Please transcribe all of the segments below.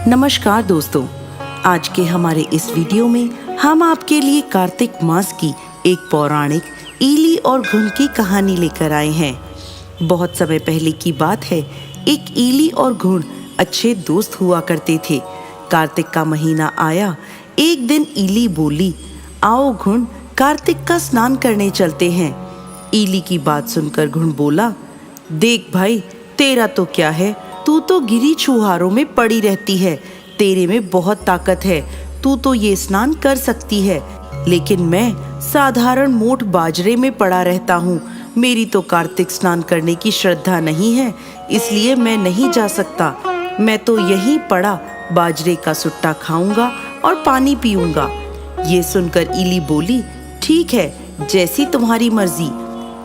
नमस्कार दोस्तों, आज के हमारे इस वीडियो में हम आपके लिए कार्तिक मास की एक पौराणिक ईली और घुन की कहानी लेकर आए हैं। बहुत समय पहले की बात है, एक ईली और घुन अच्छे दोस्त हुआ करते थे। कार्तिक का महीना आया। एक दिन ईली बोली, आओ घुन, कार्तिक का स्नान करने चलते हैं। ईली की बात सुनकर घुन बोला, देख भाई, तेरा तो क्या है, तू तो गिरी छुहारों में पड़ी रहती है, तेरे में बहुत ताकत है, तू तो ये स्नान कर सकती है, लेकिन मैं साधारण मोट बाजरे में पड़ा रहता हूँ। मेरी तो कार्तिक स्नान करने की श्रद्धा नहीं है, इसलिए मैं नहीं जा सकता। मैं तो यहीं पड़ा बाजरे का सुट्टा खाऊंगा और पानी पीऊंगा। ये सुनकर ईली बोली, ठीक है, जैसी तुम्हारी मर्जी।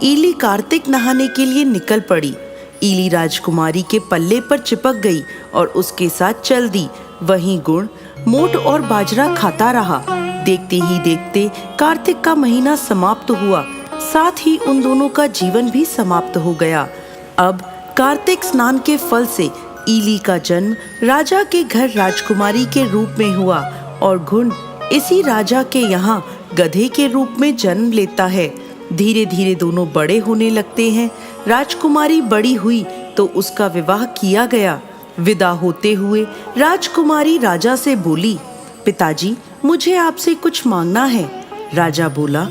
ईली कार्तिक नहाने के लिए निकल पड़ी। ईली राजकुमारी के पल्ले पर चिपक गई और उसके साथ चल दी। वहीं गुण मोट और बाजरा खाता रहा। देखते ही देखते कार्तिक का महीना समाप्त हुआ, साथ ही उन दोनों का जीवन भी समाप्त हो गया। अब कार्तिक स्नान के फल से ईली का जन्म राजा के घर राजकुमारी के रूप में हुआ और घुन इसी राजा के यहाँ गधे के रूप में जन्म लेता है। धीरे धीरे दोनों बड़े होने लगते हैं। राजकुमारी बड़ी हुई तो उसका विवाह किया गया। विदा होते हुए राजकुमारी राजा से बोली, पिताजी, मुझे आपसे कुछ मांगना है। राजा बोला,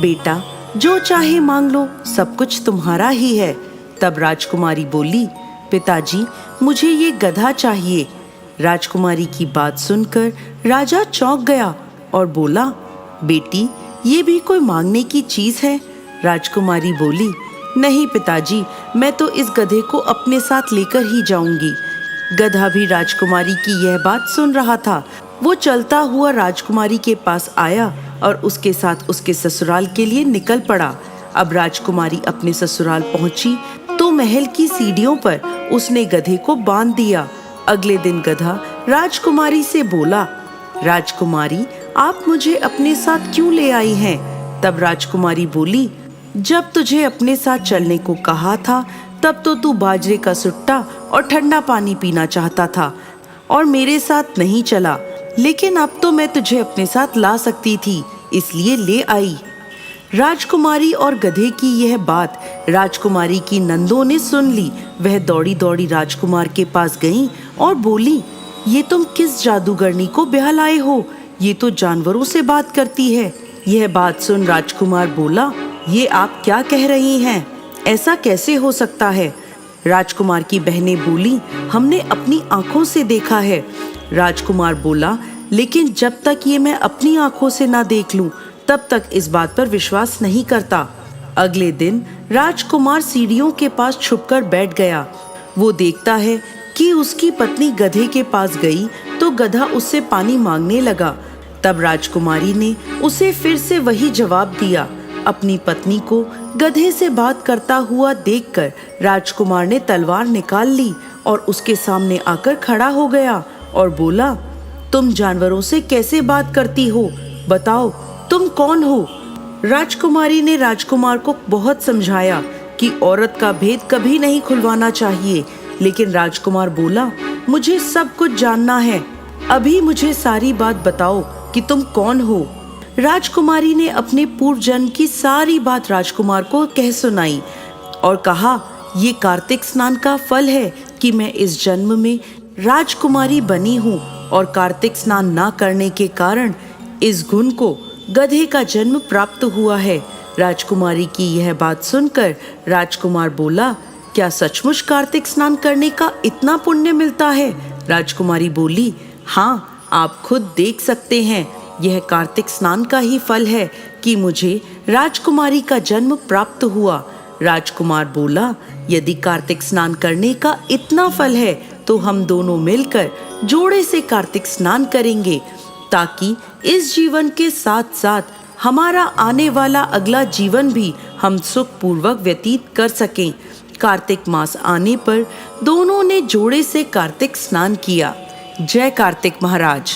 बेटा, जो चाहे मांग लो, सब कुछ तुम्हारा ही है। तब राजकुमारी बोली, पिताजी, मुझे ये गधा चाहिए। राजकुमारी की बात सुनकर राजा चौंक गया और बोला, बेटी, ये भी कोई मांगने की चीज है? राजकुमारी बोली, नहीं पिताजी, मैं तो इस गधे को अपने साथ लेकर ही जाऊंगी। गधा भी राजकुमारी की यह बात सुन रहा था। वो चलता हुआ राजकुमारी के पास आया और उसके साथ उसके ससुराल के लिए निकल पड़ा। अब राजकुमारी अपने ससुराल पहुंची तो महल की सीढ़ियों पर उसने गधे को बांध दिया। अगले दिन गधा राजकुमारी से बोला, राजकुमारी, आप मुझे अपने साथ क्यों ले आई हैं? तब राजकुमारी बोली, जब तुझे अपने साथ चलने को कहा था तब तो तू बाजरे का सुट्टा और ठंडा पानी पीना चाहता था और मेरे साथ नहीं चला, लेकिन अब तो मैं तुझे अपने साथ ला सकती थी, इसलिए ले आई। राजकुमारी और गधे की यह बात राजकुमारी की नंदों ने सुन ली। वह दौड़ी दौड़ी राजकुमार के पास गईं और बोली, ये तुम किस जादूगरनी को ब्याह लाए हो? ये तो जानवरों से बात करती है। यह बात सुन राजकुमार बोला, ये आप क्या कह रही हैं? ऐसा कैसे हो सकता है? राजकुमार की बहनें बोली, हमने अपनी आंखों से देखा है। राजकुमार बोला, लेकिन जब तक ये मैं अपनी आंखों से ना देख लूं, तब तक इस बात पर विश्वास नहीं करता। अगले दिन राजकुमार सीढ़ियों के पास छुपकर बैठ गया। वो देखता है कि उसकी पत्नी गधे के पास गई तो गधा उससे पानी मांगने लगा। तब राजकुमारी ने उसे फिर से वही जवाब दिया। अपनी पत्नी को गधे से बात करता हुआ देखकर राजकुमार ने तलवार निकाल ली और उसके सामने आकर खड़ा हो गया और बोला, तुम जानवरों से कैसे बात करती हो? बताओ, तुम कौन हो? राजकुमारी ने राजकुमार को बहुत समझाया कि औरत का भेद कभी नहीं खुलवाना चाहिए, लेकिन राजकुमार बोला, मुझे सब कुछ जानना है। अभी मुझे सारी बात बताओ कि तुम कौन हो। राजकुमारी ने अपने पूर्व जन्म की सारी बात राजकुमार को कह सुनाई और कहा, ये कार्तिक स्नान का फल है कि मैं इस जन्म में राजकुमारी बनी हूँ और कार्तिक स्नान ना करने के कारण इस घुन को गधे का जन्म प्राप्त हुआ है। राजकुमारी की यह बात सुनकर राजकुमार बोला, क्या सचमुच कार्तिक स्नान करने का इतना पुण्य मिलता है? राजकुमारी बोली, हाँ, आप खुद देख सकते हैं, यह कार्तिक स्नान का ही फल है कि मुझे राजकुमारी का जन्म प्राप्त हुआ। राजकुमार बोला, यदि कार्तिक स्नान करने का इतना फल है तो हम दोनों मिलकर जोड़े से कार्तिक स्नान करेंगे, ताकि इस जीवन के साथ साथ हमारा आने वाला अगला जीवन भी हम सुख पूर्वक व्यतीत कर सकें। कार्तिक मास आने पर दोनों ने जोड़े से कार्तिक स्नान किया। जय कार्तिक महाराज।